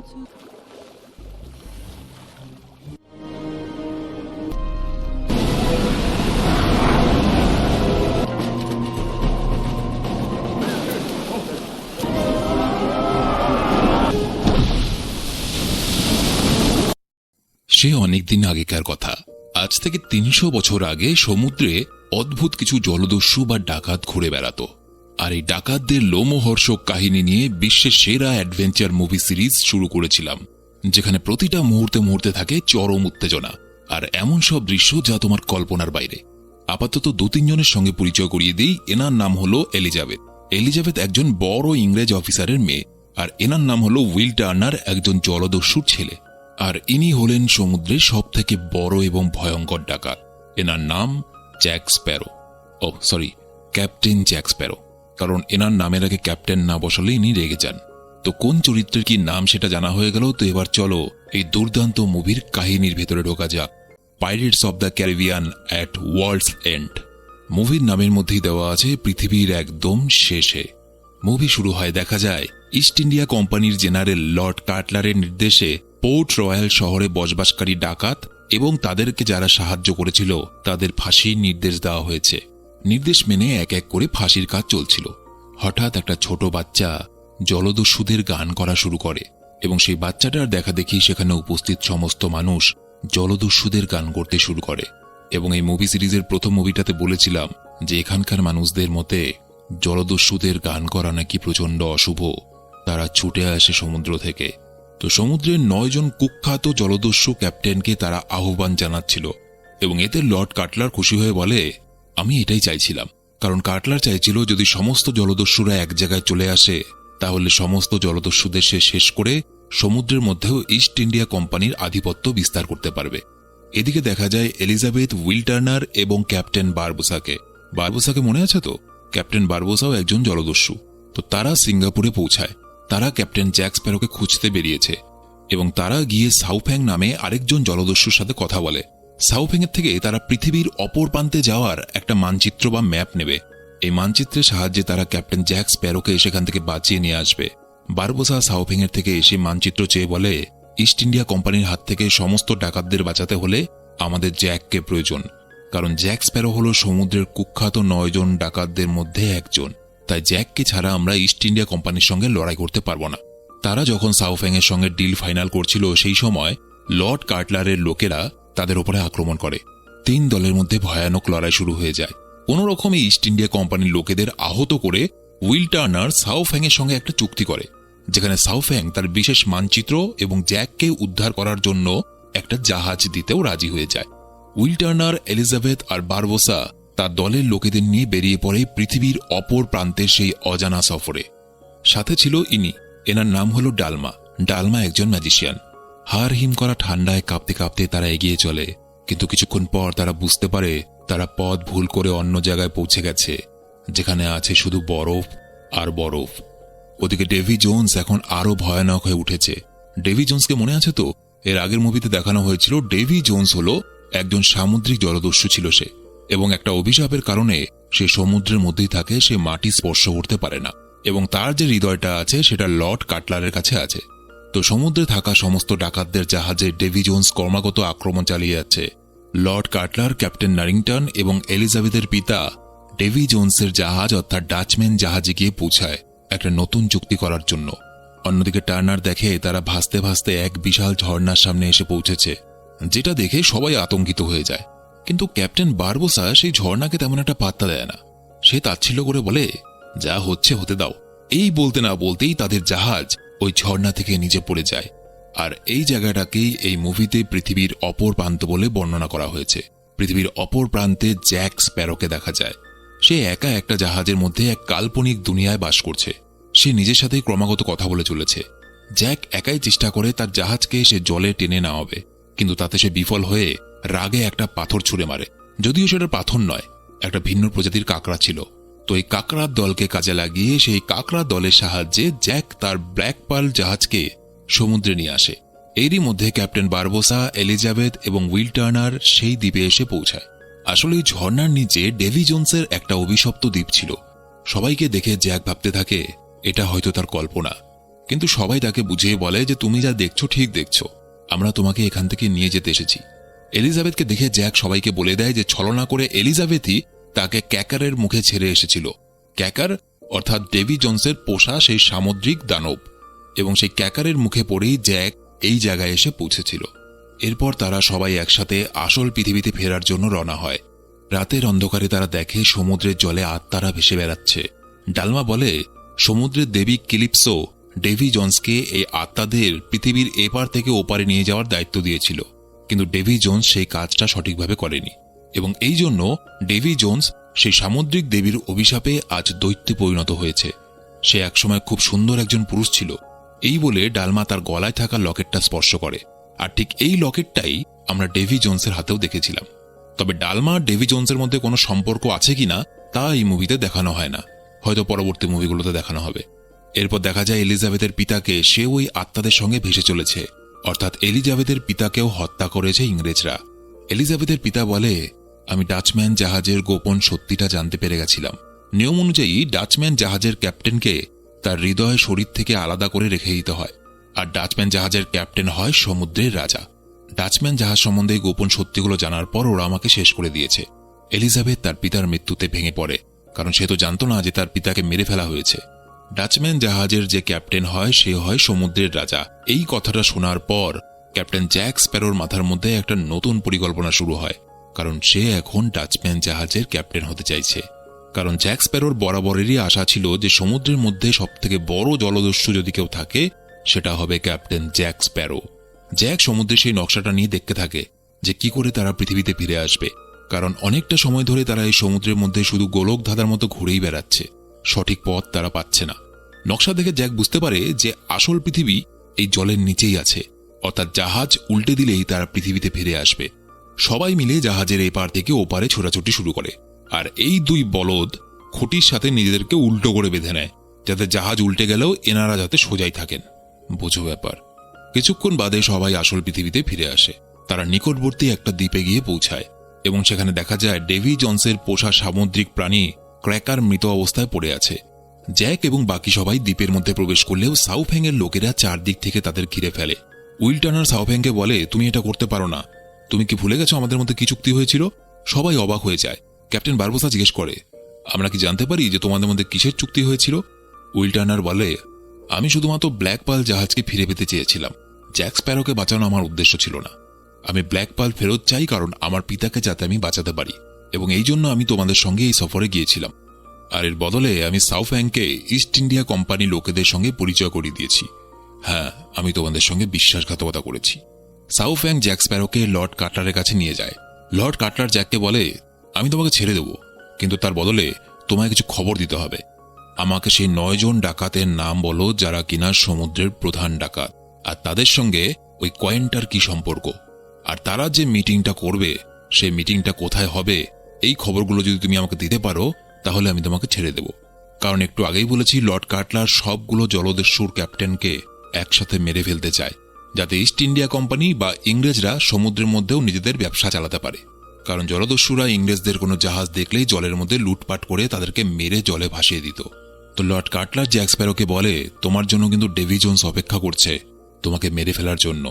সে অনেকদিন আগেকার কথা। আজ থেকে ৩০০ বছর আগে সমুদ্রে অদ্ভুত কিছু জলদস্যু বা ডাকাত ঘুরে বেড়াত। আর এই ডাকাতদের লোমহর্ষক কাহিনী নিয়ে বিশ্বের সেরা অ্যাডভেঞ্চার মুভি সিরিজ শুরু করেছিলাম, যেখানে প্রতিটা মুহূর্তে মুহূর্তে থাকে চরম উত্তেজনা আর এমন সব দৃশ্য যা তোমার কল্পনার বাইরে। আপাতত ২-৩ জনের সঙ্গে পরিচয় করিয়ে দিই। এনার নাম হলো এলিজাবেথ। এলিজাবেথ একজন বড় ইংরেজ অফিসারের মেয়ে, আর এনার নাম হলো উইল টার্নার, একজন জলদস্যুর ছেলে। আর ইনি হলেন সমুদ্রের সব থেকে বড় এবং ভয়ঙ্কর ডাকাত। এনার নাম Jack Sparrow. Captain Jack Sparrow. কারণ এনার নামের আগে ক্যাপ্টেন না বসালে ইনি রেগে যান। তো কোন চরিত্রের কি নাম সেটা জানা হয়ে গেল। তো এবার চলো এই দুর্দান্ত মুভির কাহিনীর ভেতরে ঢোকা যাক। Pirates of the Caribbean at World's End. মুভির নামের মধ্যেই দেওয়া আছে পৃথিবীর একদম শেষে। মুভি শুরু হয়, দেখা যায় ইস্ট ইন্ডিয়া কোম্পানির জেনারেল লর্ড কাটলারের নির্দেশে পোর্ট রয়্যাল শহরে বসবাসকারী ডাকাত এবং তাদেরকে যারা সাহায্য করেছিল তাদের ফাঁসির নির্দেশ দেওয়া হয়েছে। নির্দেশ মেনে এক এক করে ফাঁসির কাজ চলছিল। হঠাৎ একটা ছোট বাচ্চা জলদস্যুদের গান করা শুরু করে এবং সেই বাচ্চাটার দেখা দেখি সেখানে উপস্থিত সমস্ত মানুষ জলদস্যুদের গান করতে শুরু করে। এবং এই মুভি সিরিজের প্রথম মুভিটাতে বলেছিলাম যে এখানকার মানুষদের মতে জলদস্যুদের গান করা নাকি প্রচণ্ড অশুভ। তারা ছুটে আসে সমুদ্র থেকে। তো সমুদ্রের ৯ জন কুখ্যাত জলদস্যু ক্যাপ্টেনকে তারা আহ্বান জানাচ্ছিল এবং এতে লর্ড কাটলার খুশি হয়ে বলে, আমি এটাই চাইছিলাম। কারণ কাটলার চাইছিল যদি সমস্ত জলদস্যুরা এক জায়গায় চলে আসে তাহলে সমস্ত জলদস্যুদের সে শেষ করে সমুদ্রের মধ্যেও ইস্ট ইন্ডিয়া কোম্পানির আধিপত্য বিস্তার করতে পারবে। এদিকে দেখা যায় এলিজাবেথ, উইল টার্নার এবং ক্যাপ্টেন বারবোসাকে। বারবোসাকে মনে আছে তো? ক্যাপ্টেন বারবোসাও একজন জলদস্যু। তো তারা সিঙ্গাপুরে পৌঁছায়। তারা ক্যাপ্টেন জ্যাক স্প্যারোকে খুঁজতে বেরিয়েছে এবং তারা গিয়ে সাউফ্যাং নামে আরেকজন জলদস্যুর সাথে কথা বলে। সাউফ্যাংয়ের থেকে তারা পৃথিবীর অপর প্রান্তে যাওয়ার একটা মানচিত্র বা ম্যাপ নেবে। এই মানচিত্রের সাহায্যে তারা ক্যাপ্টেন জ্যাক স্প্যারোকে সেখান থেকে বাঁচিয়ে নিয়ে আসবে। বারবোসা সাউফ্যাংয়ের থেকে এসে মানচিত্র চেয়ে বলে, ইস্ট ইন্ডিয়া কোম্পানির হাত থেকে সমস্ত ডাকাতদের বাঁচাতে হলে আমাদের জ্যাককে প্রয়োজন। কারণ জ্যাক স্প্যারো হলো সমুদ্রের কুখ্যাত ৯ জন ডাকাতদের মধ্যে একজন। তাই জ্যাককে ছাড়া আমরা ইস্ট ইন্ডিয়া কোম্পানির সঙ্গে লড়াই করতে পারবো না। তারা যখন সাউফ্যাংয়ের সঙ্গে ডিল ফাইনাল করছিল সেই সময় লর্ড কাটলারের লোকেরা তাদের উপরে আক্রমণ করে। ৩ দলের মধ্যে ভয়ানক লড়াই শুরু হয়ে যায়। কোনোরকমে ইস্ট ইন্ডিয়া কোম্পানির লোকেদের আহত করে উইল টার্নার সাউফ্যাংয়ের সঙ্গে একটা চুক্তি করে, যেখানে সাউফ্যাং তার বিশেষ মানচিত্র এবং জ্যাককে উদ্ধার করার জন্য একটা জাহাজ দিতেও রাজি হয়ে যায়। উইল টার্নার, এলিজাবেথ আর বারবোসা তার দলের লোকেদের নিয়ে বেরিয়ে পড়ে পৃথিবীর অপর প্রান্তের সেই অজানা সফরে। সাথে ছিল ইনি, এনার নাম হলো ডালমা। ডালমা একজন ম্যাজিশিয়ান। হাড় হিম করা ঠান্ডায় কাঁপতে কাঁপতে তারা এগিয়ে চলে, কিন্তু কিছুক্ষণ পর তারা বুঝতে পারে তারা পথ ভুল করে অন্য জায়গায় পৌঁছে গেছে, যেখানে আছে শুধু বরফ আর বরফ। ওদিকে ডেভি জোন্স এখন আরো ভয়ানক হয়ে উঠেছে। ডেভি জোন্সকে মনে আছে তো? এর আগের মুভিতে দেখানো হয়েছিল ডেভি জোন্স হলো একজন সামুদ্রিক জলদস্যু ছিল সে, এবং একটা অভিশাপের কারণে সে সমুদ্রের মধ্যেই থাকে। সে মাটি স্পর্শ করতে পারে না এবং তার যে হৃদয়টা আছে সেটা লর্ড কাটলারের কাছে আছে। তো সমুদ্রে থাকা সমস্ত ডাকাতদের জাহাজে ডেভি জোন্স ক্রমাগত আক্রমণ চালিয়ে যাচ্ছে। লর্ড কাটলার, ক্যাপ্টেন নারিংটন এবং এলিজাবেথের পিতা ডেভি জোন্সের জাহাজ অর্থাৎ ডাচম্যান জাহাজে গিয়ে পৌঁছায় একটা নতুন চুক্তি করার জন্য। অন্যদিকে টার্নার দেখে তারা ভাসতে ভাসতে এক বিশাল ঝর্ণার সামনে এসে পৌঁছেছে, যেটা দেখে সবাই আতঙ্কিত হয়ে যায়। কিন্তু ক্যাপ্টেন বারবোসা সেই ঝর্ণাকে তেমন একটা পাত্তা দেয় না। সে তাচ্ছিল্য করে বলে, যা হচ্ছে হতে দাও। এই বলতে না বলতেই তাদের জাহাজ ওই ঝর্ণা থেকে নিচে পড়ে যায়। আর এই জায়গাটাকেই এই মুভিতে পৃথিবীর অপর প্রান্ত বলে বর্ণনা করা হয়েছে। পৃথিবীর অপর প্রান্তে জ্যাক স্প্যারোকে দেখা যায়। সে একা একটা জাহাজের মধ্যে এক কাল্পনিক দুনিয়ায় বাস করছে। সে নিজের সাথেই ক্রমাগত কথা বলে চলেছে। জ্যাক একাই চেষ্টা করে তার জাহাজকে সে জলে টেনে নেওয়াবে, কিন্তু তাতে সে বিফল হয়ে রাগে একটা পাথর ছুঁড়ে মারে। যদিও সেটা পাথর নয়, একটা ভিন্ন প্রজাতির কাকড়া ছিল। তো এই কাকড়ার দলকে কাজে লাগিয়ে সেই কাকড়া দলের সাহায্যে জ্যাক তার ব্ল্যাক পার্ল জাহাজকে সমুদ্রে নিয়ে আসে। এরই মধ্যে ক্যাপ্টেন বারবোসা, এলিজাবেথ এবং উইল টার্নার সেই দ্বীপে এসে পৌঁছায়। আসলে এই ঝর্ণার নিচে ডেভি জোন্সের একটা অভিশপ্ত দ্বীপ ছিল। সবাইকে দেখে জ্যাক ভাবতে থাকে এটা হয়তো তার কল্পনা, কিন্তু সবাই তাকে বুঝিয়ে বলে যে তুমি যা দেখছো ঠিক দেখছো, আমরা তোমাকে এখান থেকে নিয়ে যেতে এসেছি। এলিজাবেথকে দেখে জ্যাক সবাইকে বলে দেয় যে ছলনা করে এলিজাবেথই তাকে ক্যাকারের মুখে ছেড়ে এসেছিল। ক্যাকার অর্থাৎ ডেভি জোন্সের পোষা সেই সামুদ্রিক দানব, এবং সেই ক্যাকারের মুখে পড়েই জ্যাক এই জায়গায় এসে পৌঁছেছিল। এরপর তারা সবাই একসাথে আসল পৃথিবীতে ফেরার জন্য রওনা হয়। রাতের অন্ধকারে তারা দেখে সমুদ্রের জলে আত্মারা ভেসে বেড়াচ্ছে। ডালমা বলে সমুদ্রের দেবী ক্যালিপসো ডেভি জোন্সকে এই আত্মাদের পৃথিবীর এপার থেকে ওপারে নিয়ে যাওয়ার দায়িত্ব দিয়েছিল, কিন্তু ডেভি জোন্স সেই কাজটা সঠিকভাবে করেনি, এবং এই জন্য ডেভি জোন্স সেই সামুদ্রিক দেবীর অভিশাপে আজ দৈত্যে পরিণত হয়েছে। সে একসময় খুব সুন্দর একজন পুরুষ ছিল। এই বলে ডালমা তার গলায় থাকা লকেটটা স্পর্শ করে, আর ঠিক এই লকেটটাই আমরা ডেভি জোন্সের হাতেও দেখেছিলাম। তবে ডালমা আর ডেভি জোন্সের মধ্যে কোনো সম্পর্ক আছে কিনা তা এই মুভিতে দেখানো হয় না, হয়তো পরবর্তী মুভিগুলোতে দেখানো হবে। এরপর দেখা যায় এলিজাবেথের পিতাকে সে ওই আত্মাদের সঙ্গে ভেসে চলেছে, অর্থাৎ এলিজাবেথের পিতাকেও হত্যা করেছে ইংরেজরা। এলিজাবেথের পিতা বলে, আমি ডাচম্যান জাহাজের গোপন সত্যিটা জানতে পেরে গেছিলাম। নিয়ম অনুযায়ী ডাচম্যান জাহাজের ক্যাপ্টেনকে তার হৃদয় শরীর থেকে আলাদা করে রেখে দিতে হয়, আর ডাচম্যান জাহাজের ক্যাপ্টেন হয় সমুদ্রের রাজা। ডাচম্যান জাহাজ সম্বন্ধে গোপন সত্যিগুলো জানার পর ওরা আমাকে শেষ করে দিয়েছে। এলিজাবেথ তার পিতার মৃত্যুতে ভেঙে পড়ে, কারণ সে তো জানত না যে তার পিতাকে মেরে ফেলা হয়েছে। ডাচম্যান জাহাজের যে ক্যাপ্টেন হয় সে হয় সমুদ্রের রাজা। এই কথাটা শোনার পর ক্যাপ্টেন জ্যাক স্প্যারোর মাথার মধ্যে একটা নতুন পরিকল্পনা শুরু হয়, কারণ সে এখন ডাচম্যান জাহাজের ক্যাপ্টেন হতে চাইছে। কারণ জ্যাক স্প্যারোর বরাবরেরই আশা ছিল যে সমুদ্রের মধ্যে সবথেকে বড় জলদস্যু যদি কেউ থাকে সেটা হবে ক্যাপ্টেন জ্যাক স্প্যারো। জ্যাক সমুদ্রে সেই নকশাটা নিয়ে দেখতে থাকে যে কি করে তারা পৃথিবীতে ফিরে আসবে, কারণ অনেকটা সময় ধরে তারা এই সমুদ্রের মধ্যে শুধু গোলক ধাঁধার মতো ঘুরেই বেড়াচ্ছে, সঠিক পথ তারা পাচ্ছে না। নকশা দেখে জ্যাক বুঝতে পারে যে আসল পৃথিবী এই জলের নিচেই আছে, অর্থাৎ জাহাজ উল্টে দিলেই তারা পৃথিবীতে ফিরে আসবে। সবাই মিলে জাহাজের এপার থেকে ওপারে ছোটাছুটি শুরু করে, আর এই দুই বলদ খুঁটির সাথে নিজেদেরকে উল্টো করে বেঁধে নেয়, যাতে জাহাজ উল্টে গেলেও এনারা যাতে সোজাই থাকেন। বোঝো ব্যাপার। কিছুক্ষণ বাদে সবাই আসল পৃথিবীতে ফিরে আসে। তারা নিকটবর্তী একটা দ্বীপে গিয়ে পৌঁছায়, এবং সেখানে দেখা যায় ডেভি জোন্সের পোষা সামুদ্রিক প্রাণী ক্র্যাকার মৃত অবস্থায় পড়ে আছে। জ্যাক এবং বাকি সবাই দ্বীপের মধ্যে প্রবেশ করলেও সাউফ্যাংয়ের লোকেরা চারদিক থেকে তাদের ঘিরে ফেলে। উইল টার্নার সাউফ্যাংকে বলে, তুমি এটা করতে পারো না, তুমি কি ভুলে গেছো আমাদের মধ্যে কি চুক্তি হয়েছিল? সবাই অবাক হয়ে যায়। ক্যাপ্টেন বারবোসা জিজ্ঞেস করে, আমরা কি জানতে পারি যে তোমাদের মধ্যে কিসের চুক্তি হয়েছিল? উইল টার্নার বলে, আমি শুধুমাত্র ব্ল্যাক পার্ল জাহাজকে ফিরে পেতে চেয়েছিলাম। জ্যাক স্প্যারোকে বাঁচানো আমার উদ্দেশ্য ছিল না। আমি ব্ল্যাক পার্ল ফেরত চাই, কারণ আমার পিতাকে যাতে আমি বাঁচাতে পারি, এবং এই জন্য আমি তোমাদের সঙ্গে এই সফরে গিয়েছিলাম। আর এর বদলে আমি সাউফ্যাংকে ইস্ট ইন্ডিয়া কোম্পানি লোকেদের সঙ্গে পরিচয় করিয়ে দিয়েছি। হ্যাঁ, আমি তোমাদের সঙ্গে বিশ্বাসঘাতকতা করেছি। সাউফ্যাং জ্যাক স্প্যারোকে লর্ড কাটলারের কাছে নিয়ে যায়। লর্ড কাটলার জ্যাককে বলে, আমি তোমাকে ছেড়ে দেব, কিন্তু তার বদলে তোমায় কিছু খবর দিতে হবে। আমাকে সেই 9 জন ডাকাতের নাম বলো যারা কিনা সমুদ্রের প্রধান ডাকাত, আর তাদের সঙ্গে ওই কয়েনটার কি সম্পর্ক, আর তারা যে মিটিংটা করবে সেই মিটিংটা কোথায় হবে, এই খবরগুলো যদি তুমি আমাকে দিতে পারো তাহলে আমি তোমাকে ছেড়ে দেব। কারণ একটু আগেই বলেছি লর্ড কাটলার সবগুলো জলদস্যুর ক্যাপ্টেনকে একসাথে মেরে ফেলতে চায়, যাতে ইস্ট ইন্ডিয়া কোম্পানি বা ইংরেজরা সমুদ্রের মধ্যেও নিজেদের ব্যবসা চালাতে পারে। কারণ জলদস্যুরা ইংরেজদের কোনো জাহাজ দেখলেই জলের মধ্যে লুটপাট করে তাদেরকে মেরে জলে ভাসিয়ে দিত। তো লর্ড কাটলার জ্যাক স্প্যারোকে বলে, তোমার জন্য কিন্তু ডেভি জোন্স অপেক্ষা করছে তোমাকে মেরে ফেলার জন্য।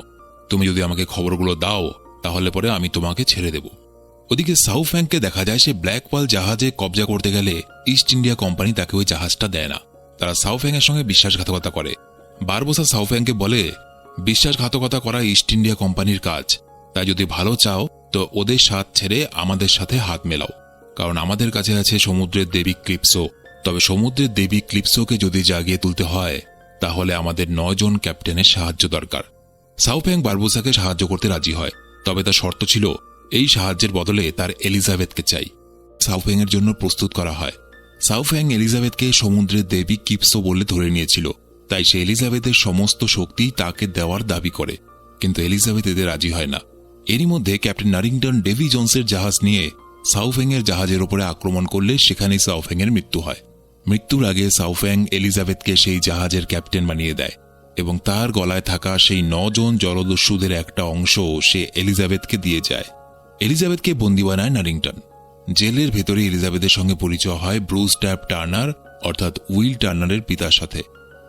তুমি যদি আমাকে খবরগুলো দাও তাহলে পরে আমি তোমাকে ছেড়ে দেব। ওদিকে সাউফ্যাংকে দেখা যায় সে ব্ল্যাক পার্ল জাহাজে কবজা করতে গেলে ইস্ট ইন্ডিয়া কোম্পানি তাকে ওই জাহাজটা দেয় না। তারা সাউফ্যাংয়ের সঙ্গে বিশ্বাসঘাতকতা করে। বারবোসা সাউফ্যাংকে বলে, বিশ্বাসঘাতকতা করা ইস্ট ইন্ডিয়া কোম্পানির কাজ, তাই যদি ভালো চাও তো ওদের সাথ ছেড়ে আমাদের সাথে হাত মেলাও, কারণ আমাদের কাছে আছে সমুদ্রের দেবী ক্লিপসো। তবে সমুদ্রের দেবী ক্লিপসোকে যদি জাগিয়ে তুলতে হয় তাহলে আমাদের 9 জন ক্যাপ্টেনের সাহায্য দরকার। সাউফ্যাং বারবোসাকে সাহায্য করতে রাজি হয়, তবে তার শর্ত ছিল এই সাহায্যের বদলে তার এলিজাবেথকে চাই। সাউফ্যাংয়ের জন্য প্রস্তুত করা হয়। সাউফ্যাং এলিজাবেথকে সমুদ্রের দেবী ক্লিপসো বলে ধরে নিয়েছিল, তাই সে এলিজাবেথের সমস্ত শক্তি তাকে দেওয়ার দাবি করে, কিন্তু এলিজাবেথ এতে রাজি হয় না। এরই মধ্যে ক্যাপ্টেন নারিংটন ডেভি জোন্সের জাহাজ নিয়ে সাউফ্যাংয়ের জাহাজের উপরে আক্রমণ করলে সেখানেই সাউফ্যাংয়ের মৃত্যু হয়। মৃত্যুর আগে সাউফ্যাং এলিজাবেথকে সেই জাহাজের ক্যাপ্টেন বানিয়ে দেয়, এবং তার গলায় থাকা সেই 9 জন জলদস্যুদের একটা অংশ সে এলিজাবেথকে দিয়ে যায়। এলিজাবেথকে বন্দী বানায় নারিংটন। জেলের ভেতরে এলিজাবেথের সঙ্গে পরিচয় হয় ব্রুস ট্যাপ টার্নার অর্থাৎ উইল টার্নারের পিতার সাথে।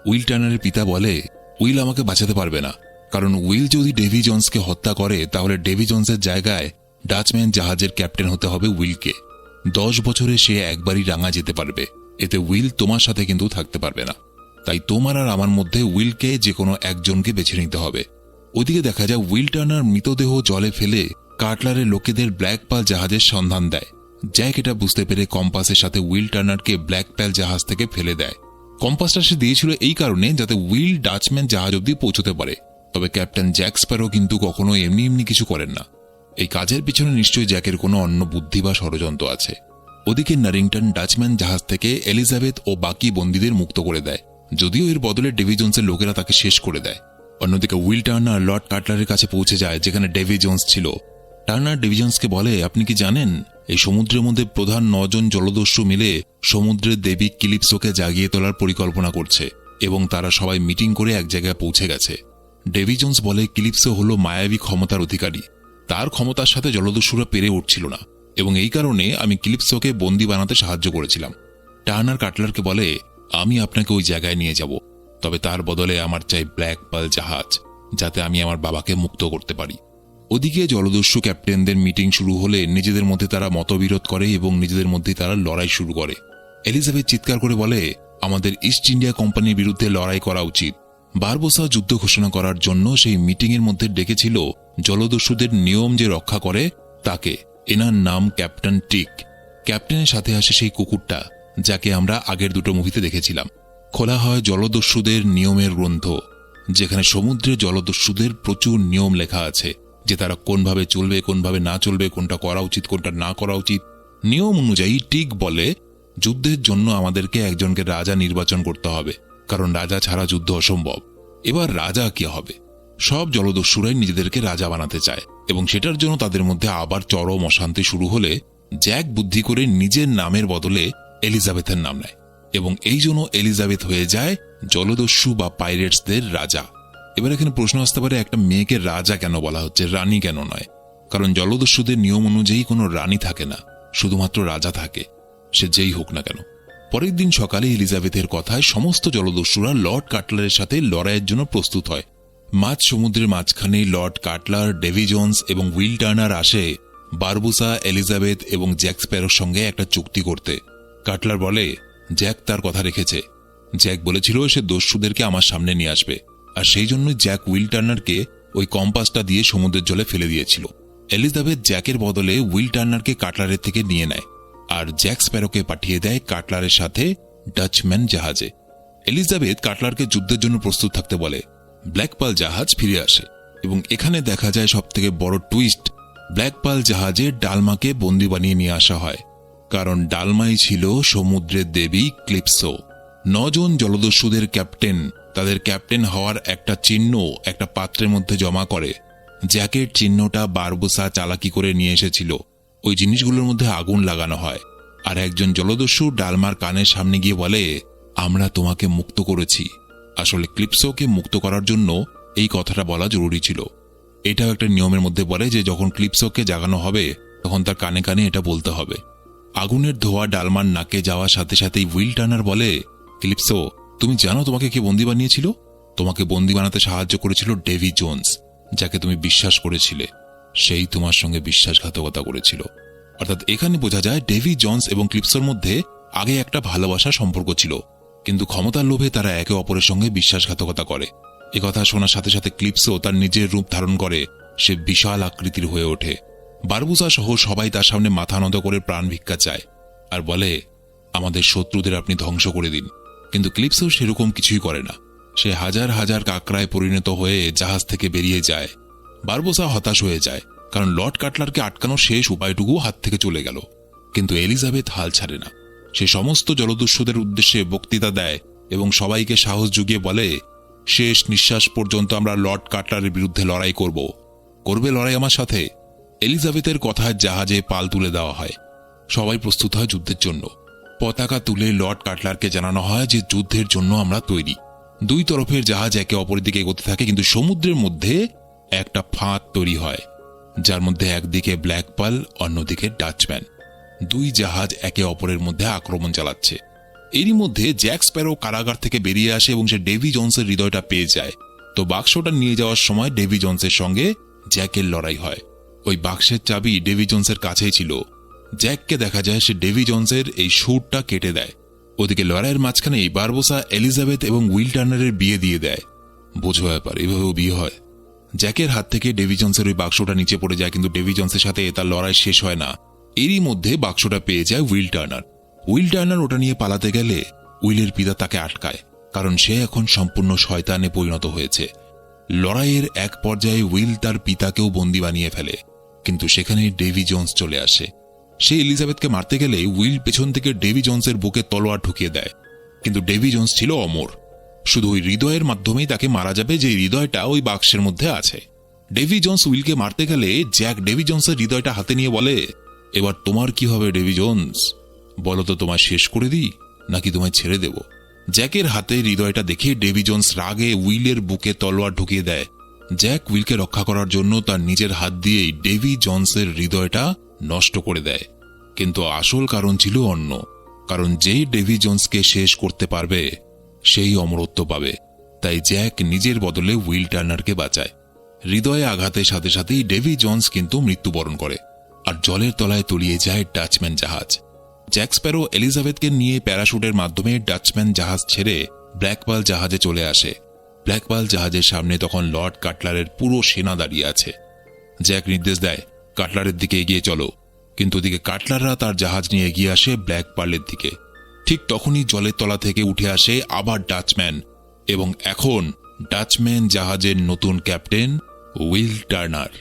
উইল টার্নারের পিতা বলে, উইল আমাকে বাঁচাতে পারবে না, কারণ উইল যদি ডেভি জোন্সকে হত্যা করে তাহলে ডেভি জোন্সের জায়গায় ডাচম্যান জাহাজের ক্যাপ্টেন হতে হবে উইলকে। 10 বছরে সে একবারই রাঙা যেতে পারবে, এতে উইল তোমার সাথে কিন্তু থাকতে পারবে না। তাই তোমার আর আমার মধ্যে উইলকে যে কোনো একজনকে বেছে নিতে হবে। ওদিকে দেখা যায় উইল টার্নার মৃতদেহ জলে ফেলে কাটলারের লোকেদের ব্ল্যাক পাল জাহাজের সন্ধান দেয়। জ্যাক এটা বুঝতে পেরে কম্পাসের সাথে উইল টার্নারকে ব্ল্যাক পাল জাহাজ থেকে ফেলে দেয়। কম্পাসটা সে দিয়েছিল এই কারণে যাতে উইল ডাচম্যান জাহাজ অব্দি পৌঁছতে পারে। তবে ক্যাপ্টেন জ্যাক স্প্যারো কিন্তু কখনো এমনি এমনি কিছু করেন না। এই কাজের পিছনে নিশ্চয়ই জ্যাকের কোনো অন্য বুদ্ধি বা ষড়যন্ত্র আছে। ওদিকে নারিংটন ডাচম্যান জাহাজ থেকে এলিজাবেথ ও বাকি বন্দীদের মুক্ত করে দেয়, যদিও এর বদলে ডেভি জোন্সের লোকেরা তাকে শেষ করে দেয়। অন্যদিকে উইল টার্নার লর্ড কাটলারের কাছে পৌঁছে যায় যেখানে ডেভি জোন্স ছিল। টার্নার ডেভি জোন্সকে বলে, আপনি কি জানেন এই সমুদ্রের মধ্যে প্রধান 9 জন জলদস্যু মিলে সমুদ্রের দেবী ক্লিপসোকে জাগিয়ে তোলার পরিকল্পনা করছে এবং তারা সবাই মিটিং করে এক জায়গায় পৌঁছে গেছে। ডেভি জোন্স বলে, ক্লিপসো হলো মায়াবী ক্ষমতার অধিকারী, তার ক্ষমতার সাথে জলদস্যুরা পেরে উঠছিল না এবং এই কারণে আমি ক্লিপসোকে বন্দী বানাতে সাহায্য করেছিলাম। টার্নার কাটলারকে বলে, আমি আপনাকে ওই জায়গায় নিয়ে যাব, তবে তার বদলে আমার চাই ব্ল্যাক পাল জাহাজ, যাতে আমি আমার বাবাকে মুক্ত করতে পারি। ওদিকে জলদস্যু ক্যাপ্টেনদের মিটিং শুরু হলে নিজেদের মধ্যে তারা মতবিরোধ করে এবং নিজেদের মধ্যে তারা লড়াই শুরু করে। এলিজাবেথ চিৎকার করে বলে, আমাদের ইস্ট ইন্ডিয়া কোম্পানির বিরুদ্ধে লড়াই করা উচিত। বারবোসা যুদ্ধ ঘোষণা করার জন্য সেই মিটিংয়ের মধ্যে ডেকেছিল জলদস্যুদের নিয়ম যে রক্ষা করে তাকে। এনার নাম ক্যাপ্টেন টিক। ক্যাপ্টেনের সাথে আসে সেই কুকুরটা যাকে আমরা আগের দুটো মুভিতে দেখেছিলাম। খোলা হয় জলদস্যুদের নিয়মের গ্রন্থ, যেখানে সমুদ্রে জলদস্যুদের প্রচুর নিয়ম লেখা আছে যে তারা কোনভাবে চলবে, কোনভাবে না চলবে, কোনটা করা উচিত, কোনটা না করা উচিত। নিয়ম অনুযায়ী টিক বলে, যুদ্ধের জন্য আমাদেরকে একজনকে রাজা নির্বাচন করতে হবে, কারণ রাজা ছাড়া যুদ্ধ অসম্ভব। এবার রাজা কে হবে? সব জলদস্যুরাই নিজেদেরকে রাজা বানাতে চায় এবং সেটার জন্য তাদের মধ্যে আবার চরম অশান্তি শুরু হলে জ্যাক বুদ্ধি করে নিজের নামের বদলে এলিজাবেথের নাম নেয় এবং এই জন্য এলিজাবেথ হয়ে যায় জলদস্যু বা পাইরেটসদের রাজা। এবার এখানে প্রশ্ন আসতে পারে, একটা মেয়েকে রাজা কেন বলা হচ্ছে, রানী কেন নয়? কারণ জলদস্যুদের নিয়ম অনুযায়ী কোনো রানী থাকে না, শুধুমাত্র রাজা থাকে, সে যেই হোক না কেন। পরের দিন সকালে এলিজাবেথের কথায় সমস্ত জলদস্যুরা লর্ড কাটলারের সাথে লড়াইয়ের জন্য প্রস্তুত হয়। মাঝ সমুদ্রের মাঝখানে লর্ড কাটলার, ডেভি জোন্স এবং উইল টার্নার আসে বারবোসা, এলিজাবেথ এবং জ্যাক স্প্যারোর সঙ্গে একটা চুক্তি করতে। কাটলার বলে, জ্যাক তার কথা রেখেছে। জ্যাক বলেছিল সে দস্যুদেরকে আমার সামনে নিয়ে আসবে, আর সেই জন্যই জ্যাক উইল টার্নারকে ওই কম্পাসটা দিয়ে সমুদ্রের জলে ফেলে দিয়েছিল। এলিজাবেথ জ্যাকের বদলে উইল টার্নারকে কাটলারের থেকে নিয়ে নেয় আর জ্যাক স্প্যারোকে পাঠিয়ে দেয় কাটলারের সাথে ডাচম্যান জাহাজে। এলিজাবেথ কাটলারকে যুদ্ধের জন্য প্রস্তুত থাকতে বলে। ব্ল্যাক পাল জাহাজ ফিরে আসে এবং এখানে দেখা যায় সবথেকে বড় টুইস্ট, ব্ল্যাক পাল জাহাজে ডালমাকে বন্দী বানিয়ে নিয়ে আসা হয়, কারণ ডালমাই ছিল সমুদ্রের দেবী ক্লিপসো। 9 জন জলদস্যুদের ক্যাপ্টেন তাদের ক্যাপ্টেন হওয়ার একটা চিহ্ন একটা পাত্রের মধ্যে জমা করে। জ্যাকের চিহ্নটা বারবোসা চালাকি করে নিয়ে এসেছিল। ওই জিনিসগুলোর মধ্যে আগুন লাগানো হয় আর একজন জলদস্যু ডালমার কানের সামনে গিয়ে বলে, আমরা তোমাকে মুক্ত করেছি। আসলে ক্লিপসোকে মুক্ত করার জন্য এই কথাটা বলা জরুরি ছিল। এটাও একটা নিয়মের মধ্যে বলে যে যখন ক্লিপসোকে জাগানো হবে তখন তার কানে কানে এটা বলতে হবে। আগুনের ধোঁয়া ডালমার নাকে যাওয়ার সাথে সাথেই উইল টার্নার বলে, ক্লিপসো, তুমি জানো তোমাকে কে বন্দী বানিয়েছিল? তোমাকে বন্দী বানাতে সাহায্য করেছিল ডেভি জোন্স, যাকে তুমি বিশ্বাস করেছিলে। সেই তোমার সঙ্গে বিশ্বাসঘাতকতা করেছিল। অর্থাৎ এখানে বোঝা যায় ডেভি জোন্স এবং ক্লিপসোর মধ্যে আগে একটা ভালোবাসার সম্পর্ক ছিল, কিন্তু ক্ষমতার লোভে তারা একে অপরের সঙ্গে বিশ্বাসঘাতকতা করে। একথা শোনার সাথে সাথে ক্লিপসো তার নিজের রূপ ধারণ করে, সে বিশাল আকৃতির হয়ে ওঠে। বারবোসা সহ সবাই তার সামনে মাথা নত করে প্রাণ ভিক্ষা চায় আর বলে, আমাদের শত্রুদের আপনি ধ্বংস করে দিন। কিন্তু ক্লিপসো সেরকম কিছুই করে না। সে হাজার হাজার কাকড়ায় পরিণত হয়ে জাহাজ থেকে বেরিয়ে যায়। বারবোসা হতাশ হয়ে যায়, কারণ লর্ড কাটলারকে আটকানোর শেষ উপায়টুকু হাত থেকে চলে গেল। কিন্তু এলিজাবেথ হাল ছাড়ে না। সে সমস্ত জলদস্যুদের উদ্দেশ্যে বক্তৃতা দেয় এবং সবাইকে সাহস জুগিয়ে বলে, শেষ নিঃশ্বাস পর্যন্ত আমরা লর্ড কাটলারের বিরুদ্ধে লড়াই করব। করবে লড়াই আমার সাথে? এলিজাবেথের কথায় জাহাজে পাল তুলে দেওয়া হয়। সবাই প্রস্তুত হয় যুদ্ধের জন্য। পতাকা তুলে লর্ড কাটলারকে জানানো হয় যে যুদ্ধের জন্য আমরা তৈরি। দুই তরফের জাহাজ একে অপরের দিকে এগোতে থাকে, কিন্তু সমুদ্রের মধ্যে একটা ফাঁদ তৈরি হয়, যার মধ্যে একদিকে ব্ল্যাক পাল, অন্যদিকে ডাচম্যান। দুই জাহাজ একে অপরের মধ্যে আক্রমণ চালাচ্ছে। এরই মধ্যে জ্যাক স্প্যারো কারাগার থেকে বেরিয়ে আসে এবং সে ডেভি জোন্সের হৃদয়টা পেয়ে যায়। তো বাক্সটা নিয়ে যাওয়ার সময় ডেভি জোন্সের সঙ্গে জ্যাকের লড়াই হয়। ওই বাক্সের চাবি ডেভি জোন্সের কাছেই ছিল। জ্যাককে দেখা যায় সে ডেভি জোন্সের এই সুটটা কেটে দেয়। ওদিকে লড়াইয়ের মাঝখানেই বারবোসা এলিজাবেথ এবং উইল টার্নারের বিয়ে দিয়ে দেয়। বোঝো ব্যাপার, এভাবেও বিয়ে হয়। জ্যাকের হাত থেকে ডেভি জোন্সের ওই বাক্সটা নিচে পড়ে যায়, কিন্তু ডেভি জোন্সের সাথে তার লড়াই শেষ হয় না। এরই মধ্যে বাক্সটা পেয়ে যায় উইল টার্নার। উইল টার্নার ওটা নিয়ে পালাতে গেলে উইলের পিতা তাকে আটকায়, কারণ সে এখন সম্পূর্ণ শয়তানে পরিণত হয়েছে। লড়াইয়ের এক পর্যায়ে উইল তার পিতাকেও বন্দী বানিয়ে ফেলে, কিন্তু সেখানে ডেভি জোন্স চলে আসে। সে এলিজাবেথকে মারতে গেলে উইল পেছন থেকে ডেভি জোন্সের বুকে তলোয়ার ঢুকিয়ে দেয়, কিন্তু ডেভি জোন্স ছিল অমর। শুধু ওই হৃদয়ের মাধ্যমেই তাকে মারা যাবে, যে হৃদয়টা ওই বাক্সের মধ্যে আছে। ডেভি জোন্স উইলকে মারতে গেলে জ্যাক ডেভি জোন্সের হৃদয়টা হাতে নিয়ে বলে, এবার তোমার কি হবে ডেভি জোন্স? বলো তো, তোমায় শেষ করে দিই নাকি তোমায় ছেড়ে দেব? জ্যাকের হাতে হৃদয়টা দেখে ডেভি জোন্স রাগে উইলের বুকে তলোয়ার ঢুকিয়ে দেয়। জ্যাক উইলকে রক্ষা করার জন্য তার নিজের হাত দিয়েই ডেভি জোন্সের হৃদয়টা নষ্ট করে দেয়। কিন্তু আসল কারণ ছিল অন্য, কারণ যেই ডেভি জোন্সকে শেষ করতে পারবে সেই অমরত্ব পাবে। তাই জ্যাক নিজের বদলে উইল টার্নারকে বাঁচায়। হৃদয়ে আঘাতের সাথে সাথেই ডেভি জোন্স কিন্তু মৃত্যুবরণ করে, আর জলের তলায় তলিয়ে যায় ডাচম্যান জাহাজ। জ্যাক স্প্যারো এলিজাবেথকে নিয়ে প্যারাশুটের মাধ্যমে ডাচম্যান জাহাজ ছেড়ে ব্ল্যাকপাল জাহাজে চলে আসে। ব্ল্যাকপাল জাহাজের সামনে তখন লর্ড কাটলারের পুরো সেনা দাঁড়িয়ে আছে। জ্যাক নির্দেশ দেয়, কাটলারের দিকে এগিয়ে চলো, কিন্তু ওদিকে কাটলাররা তার জাহাজ নিয়ে এগিয়ে আসে ব্ল্যাকপালের দিকে। ঠিক তখনই জলের তলা থেকে উঠে আসে আবার ডাচম্যান, এবং এখন ডাচম্যান জাহাজের নতুন ক্যাপ্টেন উইল টার্নার।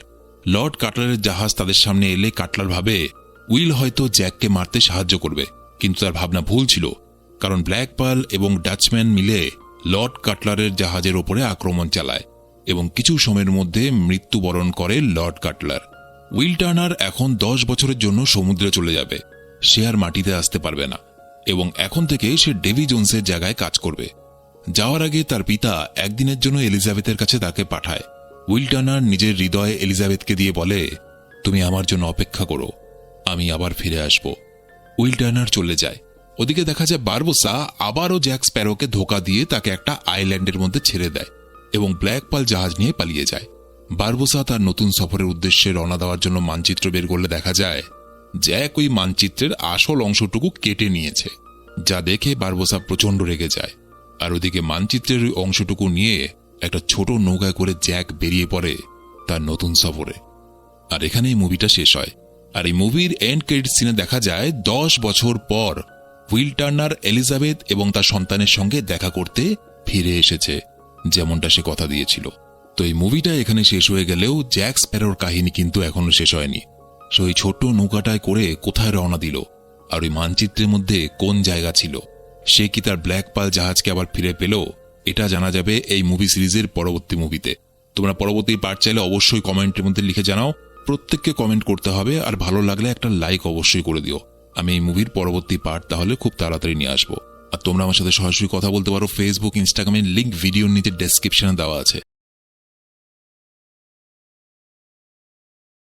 লর্ড কাটলারের জাহাজ তাদের সামনে এলে কাটলার ভাবে উইল হয়তো জ্যাককে মারতে সাহায্য করবে, কিন্তু তার ভাবনা ভুল ছিল, কারণ ব্ল্যাকপাল এবং ডাচম্যান মিলে লর্ড কাটলারের জাহাজের ওপরে আক্রমণ চালায় এবং কিছু সময়ের মধ্যে মৃত্যুবরণ করে লর্ড কাটলার। উইল টার্নার এখন 10 বছরের জন্য সমুদ্রে চলে যাবে। সে আর মাটিতে আসতে পারবে না, এবং এখন থেকে সে ডেভি জোন্সের জায়গায় কাজ করবে। যাওয়ার আগে তার পিতা একদিনের জন্য এলিজাবেথের কাছে তাকে পাঠায়। উইল টার্নার নিজের হৃদয়ে এলিজাবেথকে দিয়ে বলে, তুমি আমার জন্য অপেক্ষা করো, আমি আবার ফিরে আসব। উইল টার্নার চলে যায়। ওদিকে দেখা যায় বারবোসা আবারও জ্যাক স্প্যারোকে ধোকা দিয়ে তাকে একটা আইল্যান্ডের মধ্যে ছেড়ে দেয় এবং ব্ল্যাকপাল জাহাজ নিয়ে পালিয়ে যায়। বারবোসা তার নতুন সফরের উদ্দেশ্যে রওনা দেওয়ার জন্য মানচিত্র বের করলে দেখা যায় জ্যাক ওই মানচিত্রের আসল অংশটুকু কেটে নিয়েছে, যা দেখে বারবোসা প্রচণ্ড রেগে যায়। আর ওদিকে মানচিত্রের ওই অংশটুকু নিয়ে একটা ছোট নৌকায় করে জ্যাক বেরিয়ে পড়ে তার নতুন সফরে। আর এখানেই মুভিটা শেষ হয়। আর এই মুভির এন্ড ক্রেডিট সিনে দেখা যায় 10 বছর পর উইল টার্নার এলিজাবেথ এবং তার সন্তানের সঙ্গে দেখা করতে ফিরে এসেছে, যেমনটা সে কথা দিয়েছিল। তো এই মুভিটা এখানে শেষ হয়ে গেলেও জ্যাক স্প্যারোর কাহিনী কিন্তু এখনো শেষ হয়নি। সে ওই ছোট্ট নৌকাটায় করে কোথায় রওনা দিল, আর ওই মানচিত্রের মধ্যে কোন জায়গা ছিল, সে কি তার ব্ল্যাকপাল জাহাজকে আবার ফিরে পেল, এটা জানা যাবে এই মুভি সিরিজের পরবর্তী মুভিতে। তোমরা পরবর্তী পার্ট চাইলে অবশ্যই কমেন্টের মধ্যে লিখে জানাও। প্রত্যেককে কমেন্ট করতে হবে, আর ভালো লাগলে একটা লাইক অবশ্যই করে দিও। আমি এই মুভির পরবর্তী পার্ট তাহলে খুব তাড়াতাড়ি নিয়ে আসবো। আর তোমরা আমার সাথে সরাসরি কথা বলতে পারো ফেসবুক, ইনস্টাগ্রামের লিঙ্ক ভিডিওর নিচে ডেসক্রিপশনে দেওয়া আছে।